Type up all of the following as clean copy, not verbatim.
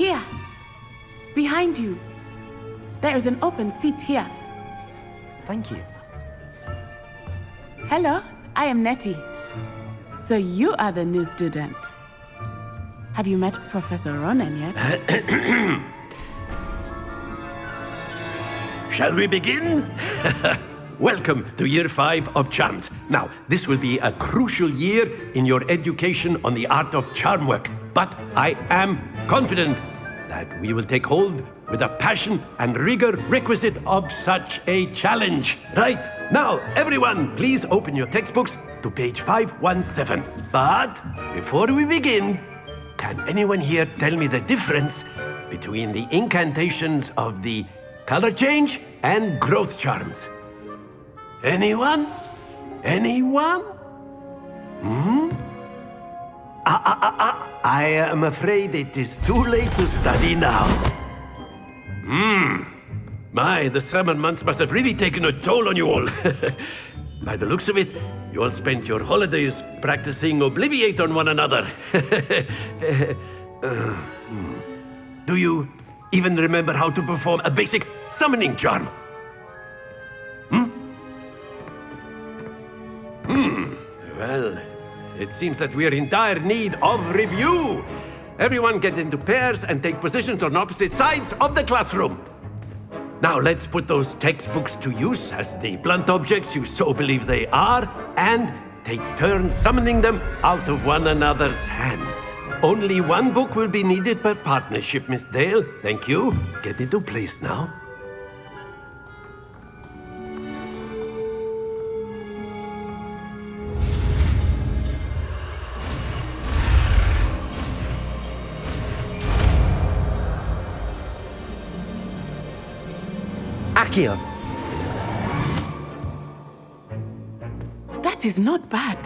Here. Behind you. There is an open seat here. Thank you. Hello, I am Nettie. So you are the new student. Have you met Professor Ronan yet? Shall we begin? Welcome to Year 5 of Charms. Now, this will be a crucial year in your education on the art of charm work. But I am confident that we will take hold with the passion and rigor requisite of such a challenge. Right, now, everyone, please open your textbooks to page 517. But before we begin, can anyone here tell me the difference between the incantations of the color change and growth charms? Anyone? Anyone? I am afraid it is too late to study now. My, the summer months must have really taken a toll on you all. By the looks of it, you all spent your holidays practicing Obliviate on one another. Do you even remember how to perform a basic summoning charm? Well, it seems that we are in dire need of review. Everyone get into pairs and take positions on opposite sides of the classroom. Now let's put those textbooks to use as the blunt objects you so believe they are, and take turns summoning them out of one another's hands. Only one book will be needed per partnership, Miss Dale. Thank you. Get into place now. Accio. That is not bad.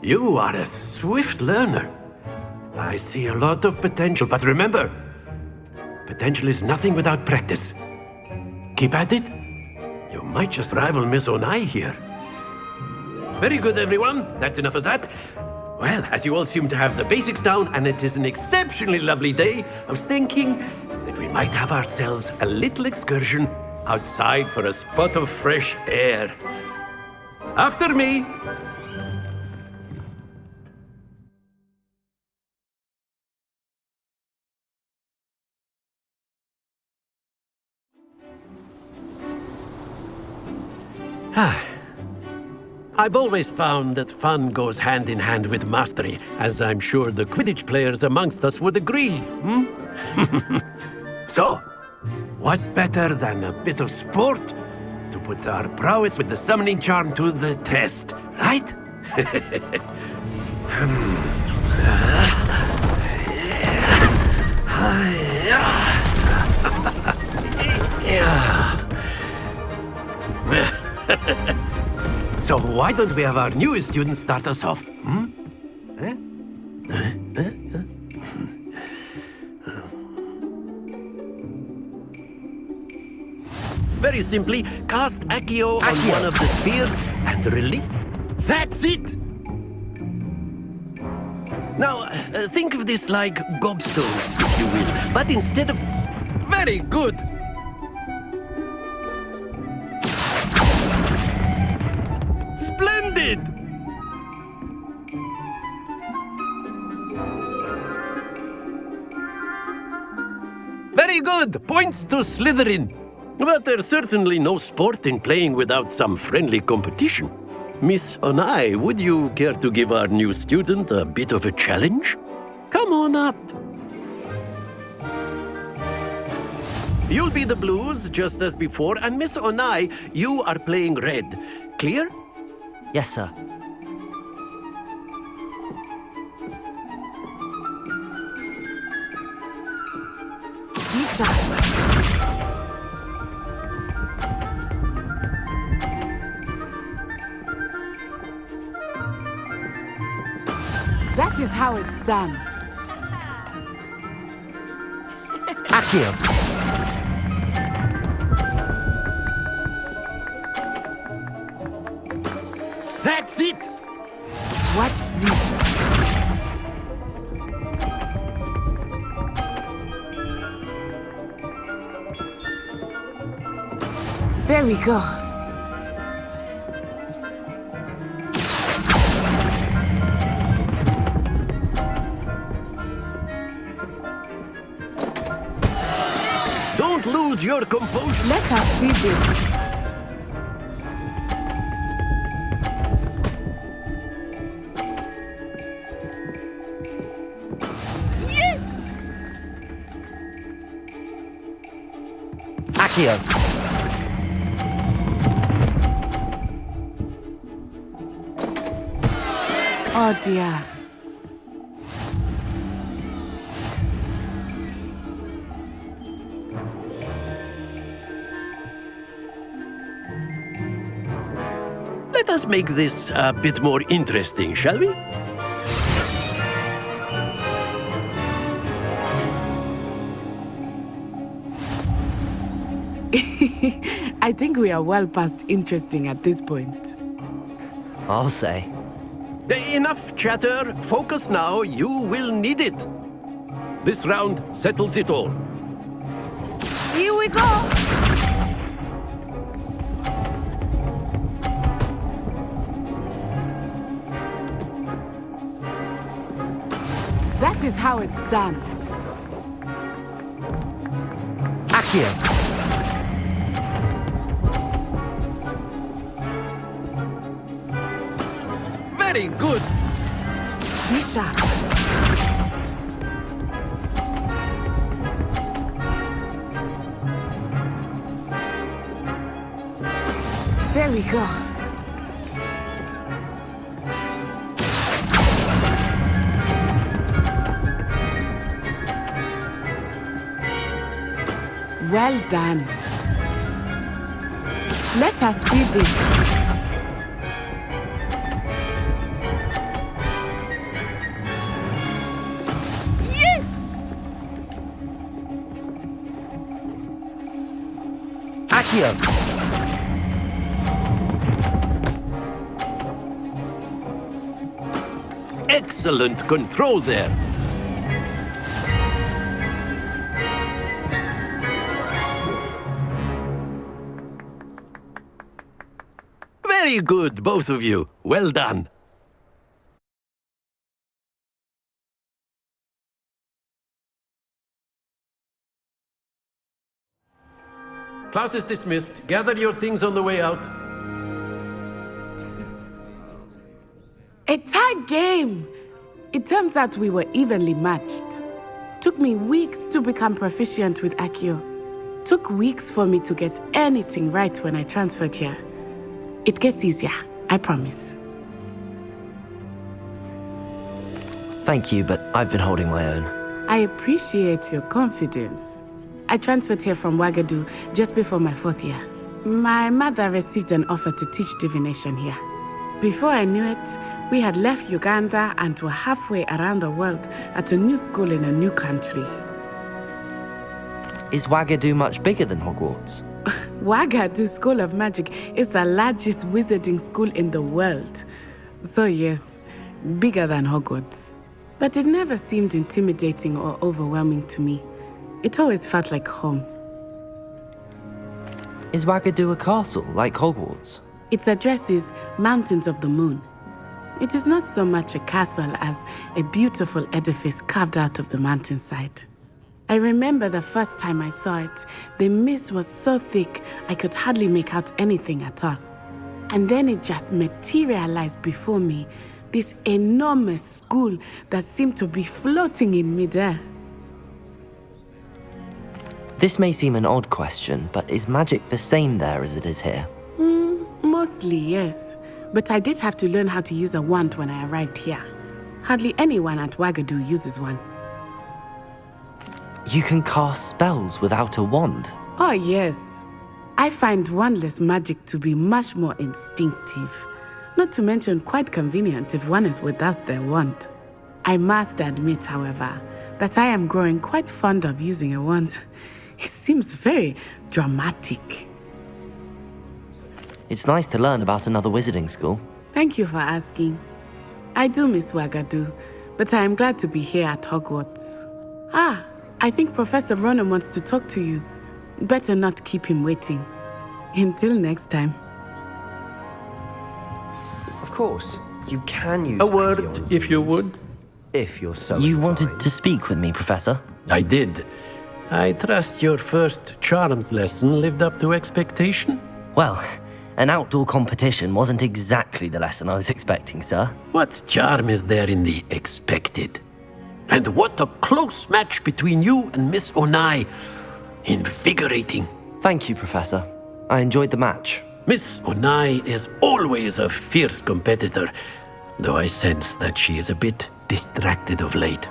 You are a swift learner. I see a lot of potential, but remember, potential is nothing without practice. Keep at it. You might just rival Miss Onai here. Very good, everyone. That's enough of that. Well, as you all seem to have the basics down, and it is an exceptionally lovely day, I was thinking that we might have ourselves a little excursion outside for a spot of fresh air. After me. I've always found that fun goes hand in hand with mastery, as I'm sure the Quidditch players amongst us would agree. So, what better than a bit of sport to put our prowess with the summoning charm to the test, right? So why don't we have our newest student start us off? Very simply, cast Accio on one of the spheres and release. That's it! Now, think of this like gobstones, if you will, but instead of... Very good! Splendid! Very good! Points to Slytherin. But there's certainly no sport in playing without some friendly competition. Miss Onai, would you care to give our new student a bit of a challenge? Come on up. You'll be the blues, just as before, and Miss Onai, you are playing red. Clear? Yes, sir. Be sharp. That is how it's done. Accio. That's it! Watch this. There we go. Don't lose your composure. Let us see this. Accio. Oh dear. Let us make this a bit more interesting, shall we? I think we are well past interesting at this point. I'll say. Enough chatter. Focus now. You will need it. This round settles it all. Here we go! That is how it's done. Accio. Very good. Be sharp. There we go. Well done. Let us see this. Accio. Excellent control there. Very good, both of you. Well done. Class is dismissed. Gather your things on the way out. A tie game! It turns out we were evenly matched. Took me weeks to become proficient with Accio. Took weeks for me to get anything right when I transferred here. It gets easier, I promise. Thank you, but I've been holding my own. I appreciate your confidence. I transferred here from Wagadu just before my 4th year. My mother received an offer to teach divination here. Before I knew it, we had left Uganda and were halfway around the world at a new school in a new country. Is Wagadu much bigger than Hogwarts? Wagadu School of Magic is the largest wizarding school in the world. So yes, bigger than Hogwarts. But it never seemed intimidating or overwhelming to me. It always felt like home. Is Wagadu a castle, like Hogwarts? Its address is Mountains of the Moon. It is not so much a castle as a beautiful edifice carved out of the mountainside. I remember the first time I saw it, the mist was so thick I could hardly make out anything at all. And then it just materialized before me, this enormous school that seemed to be floating in midair. This may seem an odd question, but is magic the same there as it is here? Mostly, yes. But I did have to learn how to use a wand when I arrived here. Hardly anyone at Wagadu uses one. You can cast spells without a wand? Oh, yes. I find wandless magic to be much more instinctive. Not to mention quite convenient if one is without their wand. I must admit, however, that I am growing quite fond of using a wand. It seems very dramatic. It's nice to learn about another wizarding school. Thank you for asking. I do miss Wagadu, but I am glad to be here at Hogwarts. I think Professor Ronan wants to talk to you. Better not keep him waiting. Until next time. Of course, you can use A Accio word, on if you humans, would. if you're so You inclined. wanted to speak with me, Professor? I did. I trust your first charms lesson lived up to expectation? Well, an outdoor competition wasn't exactly the lesson I was expecting, sir. What charm is there in the expected? And what a close match between you and Miss Onai. Invigorating. Thank you, Professor. I enjoyed the match. Miss Onai is always a fierce competitor, though I sense that she is a bit distracted of late.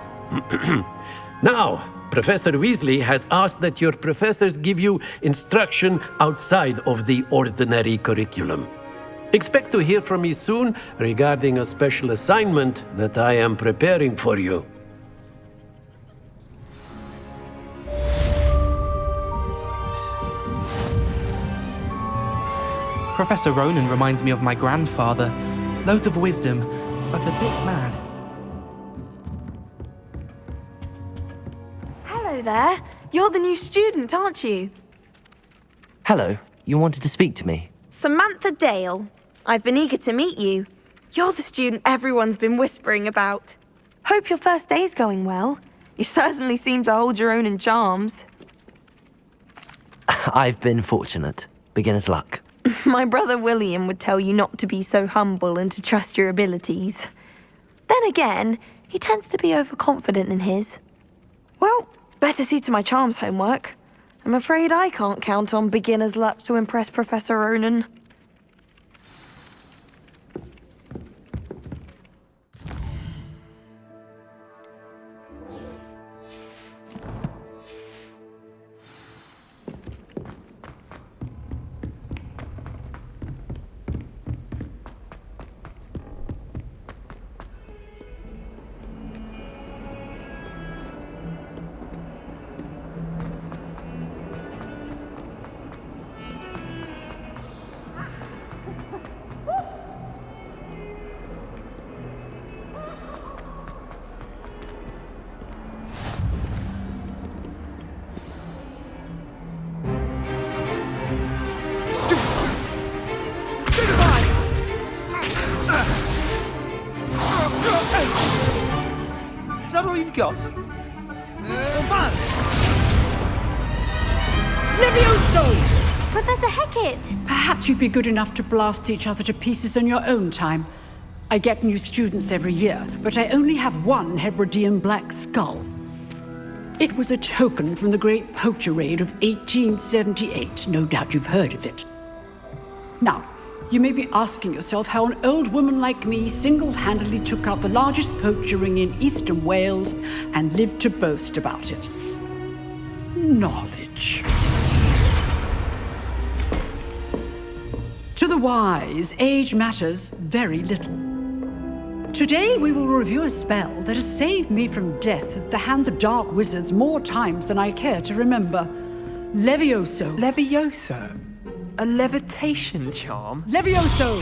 Now, Professor Weasley has asked that your professors give you instruction outside of the ordinary curriculum. Expect to hear from me soon regarding a special assignment that I am preparing for you. Professor Ronan reminds me of my grandfather. Loads of wisdom, but a bit mad. Hello there. You're the new student, aren't you? Hello, you wanted to speak to me? Samantha Dale. I've been eager to meet you. You're the student everyone's been whispering about. Hope your first day's going well. You certainly seem to hold your own in charms. I've been fortunate. Beginner's luck. My brother William would tell you not to be so humble and to trust your abilities. Then again, he tends to be overconfident in his. Well, better see to my charms homework. I'm afraid I can't count on beginner's luck to impress Professor Ronan. Is that all you've got? Levioso! Professor Hecat! Perhaps you'd be good enough to blast each other to pieces in your own time. I get new students every year, but I only have one Hebridean black skull. It was a token from the Great Poacher Raid of 1878. No doubt you've heard of it. Now, you may be asking yourself how an old woman like me single-handedly took out the largest poacher ring in eastern Wales and lived to boast about it. Knowledge. To the wise, age matters very little. Today we will review a spell that has saved me from death at the hands of dark wizards more times than I care to remember. Levioso. Levioso? A levitation charm? Levioso!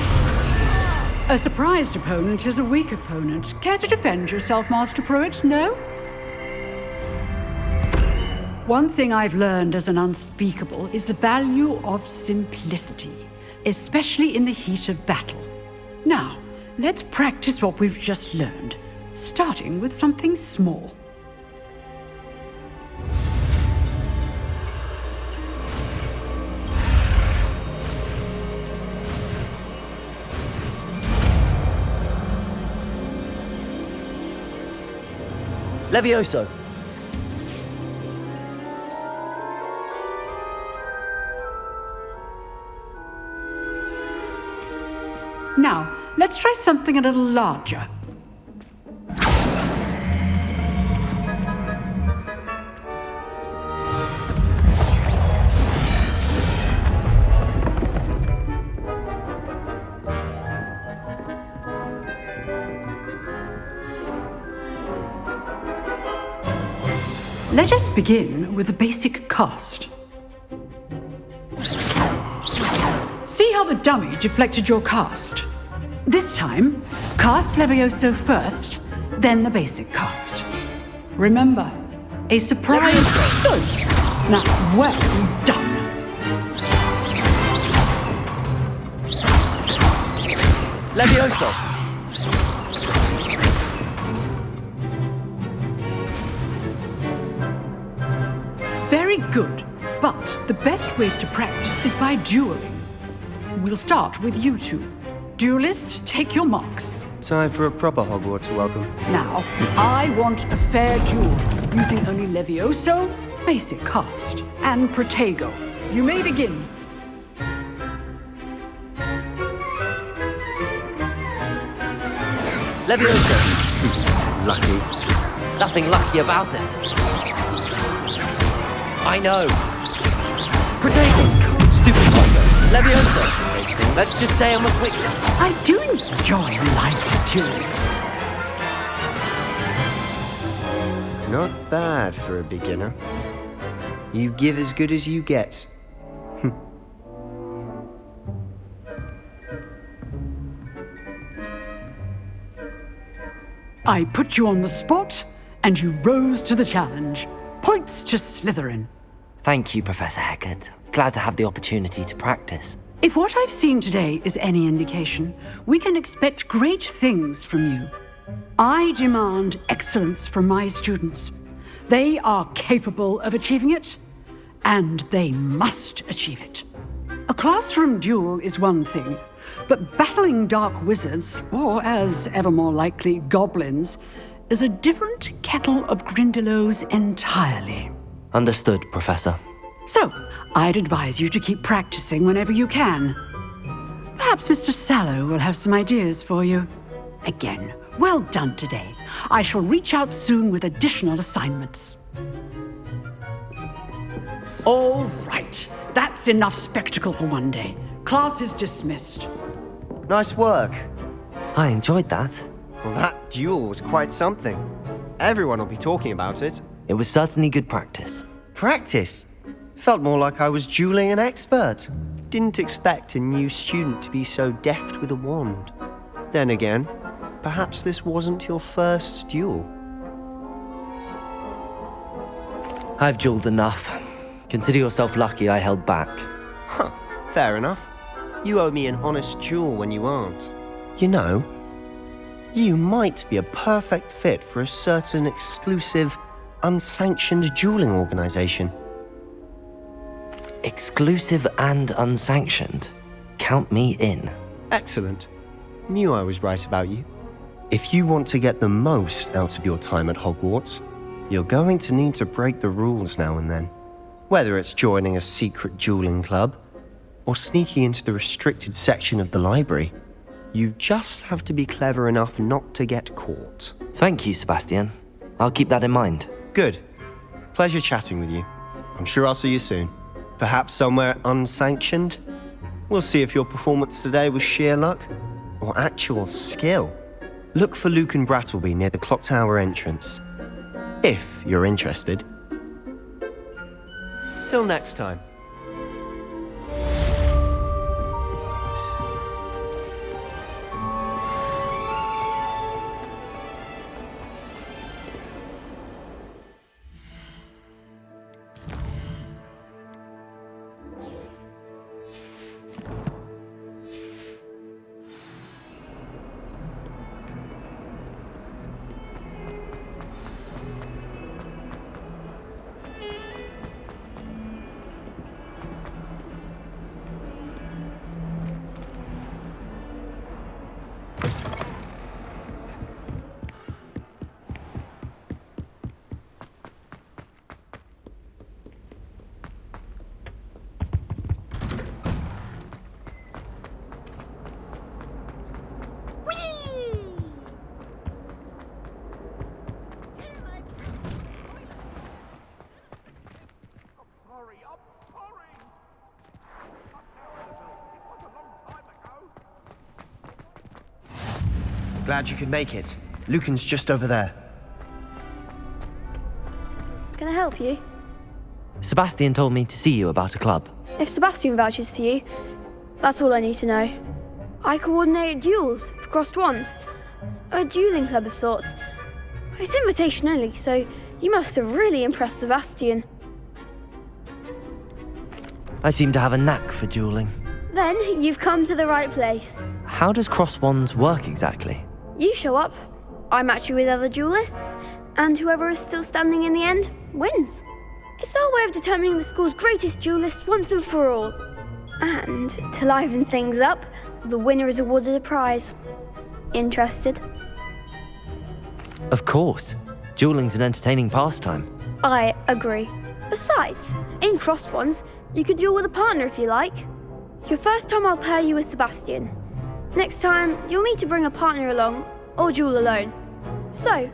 A surprised opponent is a weak opponent. Care to defend yourself, Master Pruitt? No? One thing I've learned as an unspeakable is the value of simplicity, especially in the heat of battle. Now, let's practice what we've just learned, starting with something small. Levioso! Now, let's try something a little larger. Let us begin with the basic cast. See how the dummy deflected your cast? This time, cast Levioso first, then the basic cast. Remember, a surprise. Good. Now, well done. Levioso! Very good. But the best way to practice is by dueling. We'll start with you two. Duelists, take your marks. Time for a proper Hogwarts welcome. Now, I want a fair duel, using only Levioso, basic cast, and Protego. You may begin. Levioso! Lucky. Nothing lucky about it. I know. Protego! Stupid Potter. Levioso! Let's just say I'm a quick... I do enjoy live dueling. Not bad for a beginner. You give as good as you get. I put you on the spot, and you rose to the challenge. Points to Slytherin. Thank you, Professor Hecat. Glad to have the opportunity to practice. If what I've seen today is any indication, we can expect great things from you. I demand excellence from my students. They are capable of achieving it, and they must achieve it. A classroom duel is one thing, but battling dark wizards, or as ever more likely, goblins, is a different kettle of Grindylows entirely. Understood, Professor. So, I'd advise you to keep practicing whenever you can. Perhaps Mr. Sallow will have some ideas for you. Again, well done today. I shall reach out soon with additional assignments. All right, that's enough spectacle for one day. Class is dismissed. Nice work. I enjoyed that. Well, that duel was quite something. Everyone will be talking about it. It was certainly good practice. Practice? Felt more like I was dueling an expert. Didn't expect a new student to be so deft with a wand. Then again, perhaps this wasn't your first duel. I've dueled enough. Consider yourself lucky I held back. Huh, fair enough. You owe me an honest duel when you aren't. You know, you might be a perfect fit for a certain exclusive, unsanctioned dueling organization. Exclusive and unsanctioned. Count me in. Excellent. Knew I was right about you. If you want to get the most out of your time at Hogwarts, you're going to need to break the rules now and then. Whether it's joining a secret dueling club, or sneaking into the restricted section of the library, you just have to be clever enough not to get caught. Thank you, Sebastian. I'll keep that in mind. Good. Pleasure chatting with you. I'm sure I'll see you soon. Perhaps somewhere unsanctioned? We'll see if your performance today was sheer luck or actual skill. Look for Luke and Brattleby near the clock tower entrance, if you're interested. Till next time. Glad you could make it. Lucan's just over there. Can I help you? Sebastian told me to see you about a club. If Sebastian vouches for you, that's all I need to know. I coordinate duels for crossed wands. A dueling club of sorts. It's invitation only, so you must have really impressed Sebastian. I seem to have a knack for dueling. Then you've come to the right place. How does cross wands work exactly? You show up, I match you with other duelists, and whoever is still standing in the end wins. It's our way of determining the school's greatest duelist once and for all. And to liven things up, the winner is awarded a prize. Interested? Of course. Dueling's an entertaining pastime. I agree. Besides, in crossed ones, you can duel with a partner if you like. Your first time I'll pair you with Sebastian. Next time, you'll need to bring a partner along, or duel alone. So,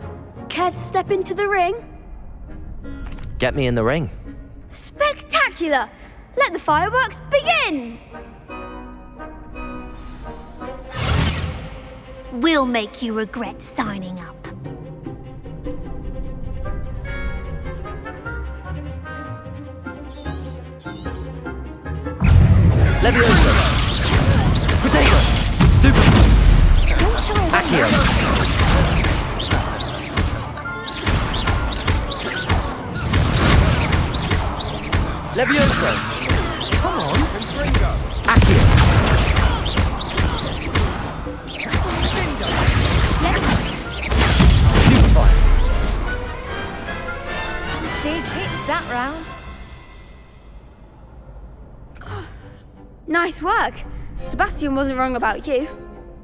care to step into the ring? Get me in the ring. Spectacular! Let the fireworks begin! We'll make you regret signing up. Levioso! Potato! Super! Accio! Levioso! Come on! Accio! Super! Some big hits that round. Nice work! Sebastian wasn't wrong about you.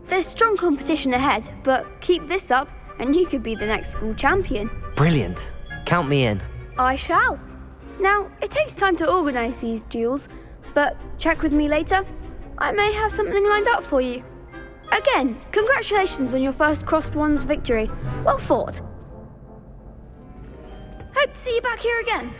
There's strong competition ahead, but keep this up and you could be the next school champion. Brilliant. Count me in. I shall. Now, it takes time to organise these duels, but check with me later. I may have something lined up for you. Again, congratulations on your first crossed wands victory. Well fought. Hope to see you back here again.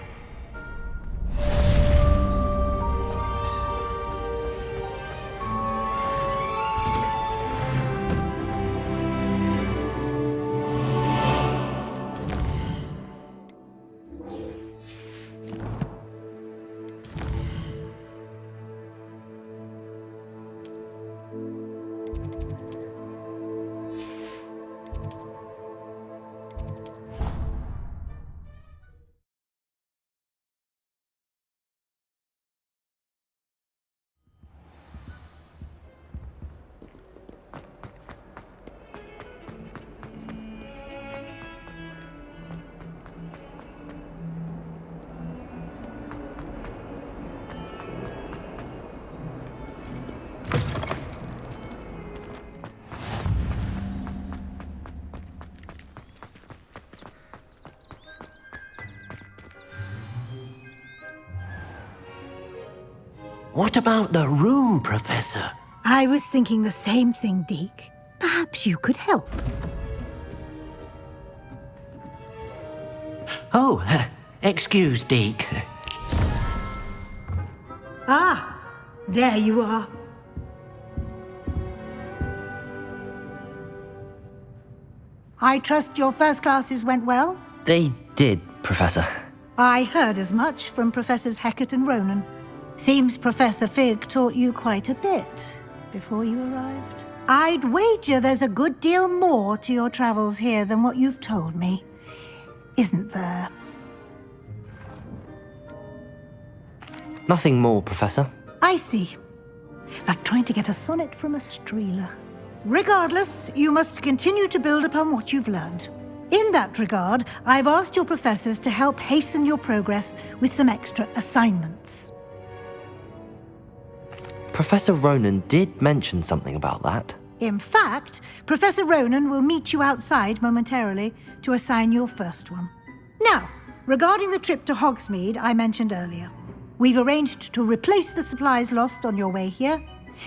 What about the room, Professor? I was thinking the same thing, Deke. Perhaps you could help. Oh, excuse, Deke. Ah, there you are. I trust your first classes went well? They did, Professor. I heard as much from Professors Hecat and Ronan. Seems Professor Fig taught you quite a bit before you arrived. I'd wager there's a good deal more to your travels here than what you've told me. Isn't there? Nothing more, Professor. I see. Like trying to get a sonnet from a streeler. Regardless, you must continue to build upon what you've learned. In that regard, I've asked your professors to help hasten your progress with some extra assignments. Professor Ronan did mention something about that. In fact, Professor Ronan will meet you outside momentarily to assign your first one. Now, regarding the trip to Hogsmeade I mentioned earlier, we've arranged to replace the supplies lost on your way here,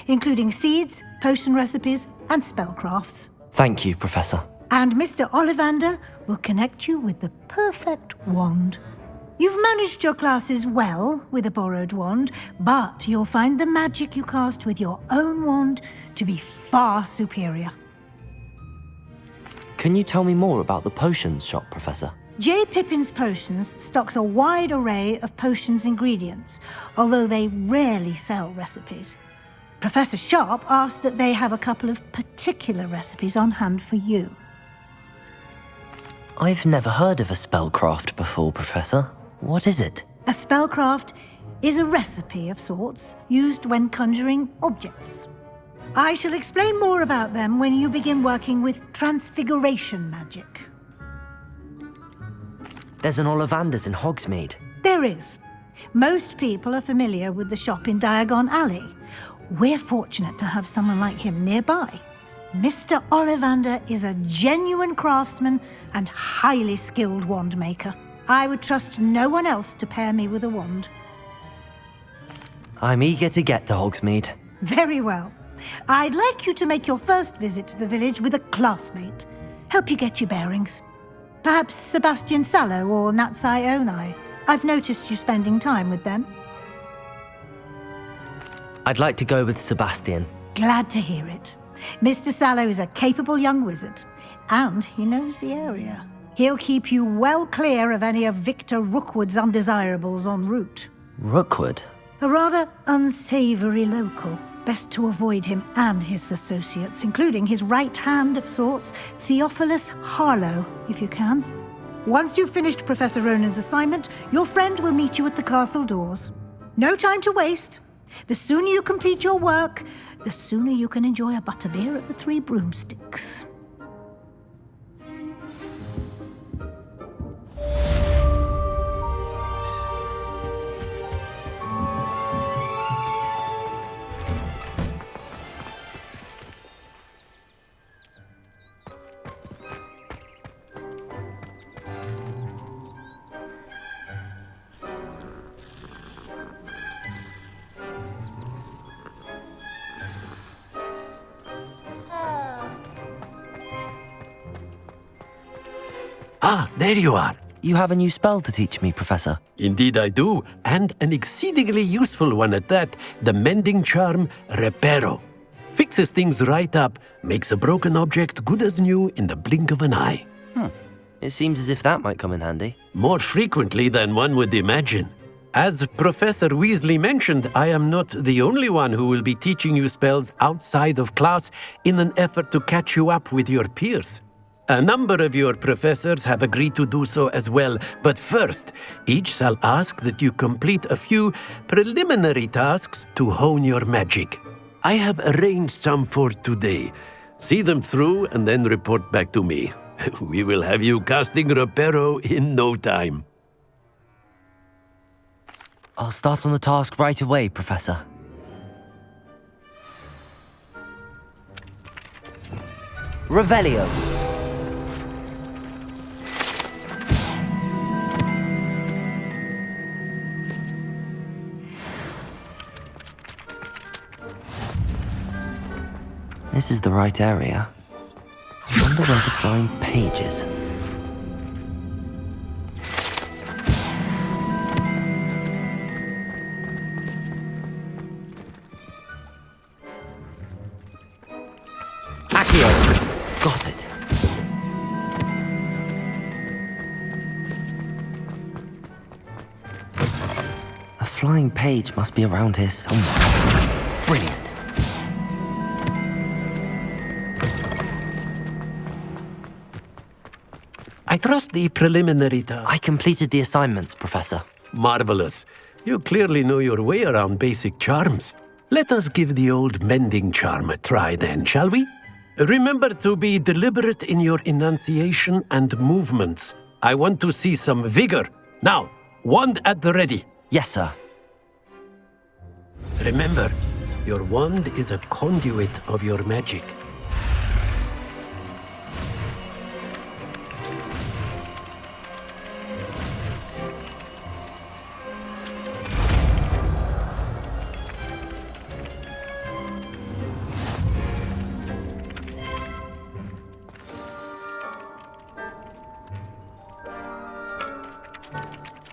including seeds, potion recipes, and spellcrafts. Thank you, Professor. And Mr. Ollivander will connect you with the perfect wand. You've managed your classes well with a borrowed wand, but you'll find the magic you cast with your own wand to be far superior. Can you tell me more about the potions shop, Professor? J. Pippin's Potions stocks a wide array of potions ingredients, although they rarely sell recipes. Professor Sharp asked that they have a couple of particular recipes on hand for you. I've never heard of a spellcraft before, Professor. What is it? A spellcraft is a recipe of sorts used when conjuring objects. I shall explain more about them when you begin working with transfiguration magic. There's an Ollivanders in Hogsmeade. There is. Most people are familiar with the shop in Diagon Alley. We're fortunate to have someone like him nearby. Mr. Ollivander is a genuine craftsman and highly skilled wand maker. I would trust no one else to pair me with a wand. I'm eager to get to Hogsmeade. Very well. I'd like you to make your first visit to the village with a classmate. Help you get your bearings. Perhaps Sebastian Sallow or Natsai Onai. I've noticed you spending time with them. I'd like to go with Sebastian. Glad to hear it. Mr. Sallow is a capable young wizard, and he knows the area. He'll keep you well clear of any of Victor Rookwood's undesirables en route. Rookwood? A rather unsavory local. Best to avoid him and his associates, including his right hand of sorts, Theophilus Harlow, if you can. Once you've finished Professor Ronan's assignment, your friend will meet you at the castle doors. No time to waste. The sooner you complete your work, the sooner you can enjoy a butterbeer at the Three Broomsticks. Ah, there you are. You have a new spell to teach me, Professor. Indeed I do, and an exceedingly useful one at that, the mending charm Reparo. Fixes things right up, makes a broken object good as new in the blink of an eye. It seems as if that might come in handy. More frequently than one would imagine. As Professor Weasley mentioned, I am not the only one who will be teaching you spells outside of class in an effort to catch you up with your peers. A number of your professors have agreed to do so as well, but first, each shall ask that you complete a few preliminary tasks to hone your magic. I have arranged some for today. See them through and then report back to me. We will have you casting Reparo in no time. I'll start on the task right away, Professor. Revelio. This is the right area. I wonder where the flying page is. Accio! Got it. A flying page must be around here somewhere. Brilliant. I trust the preliminary task. I completed the assignments, Professor. Marvelous. You clearly know your way around basic charms. Let us give the old mending charm a try then, shall we? Remember to be deliberate in your enunciation and movements. I want to see some vigor. Now, wand at the ready. Yes, sir. Remember, your wand is a conduit of your magic.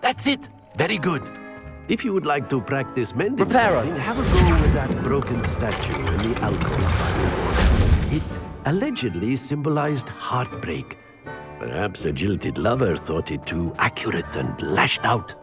That's it. Very good. If you would like to practice mending, Reparo. have a go with that broken statue in the alcove. It allegedly symbolized heartbreak. Perhaps a jilted lover thought it too accurate and lashed out.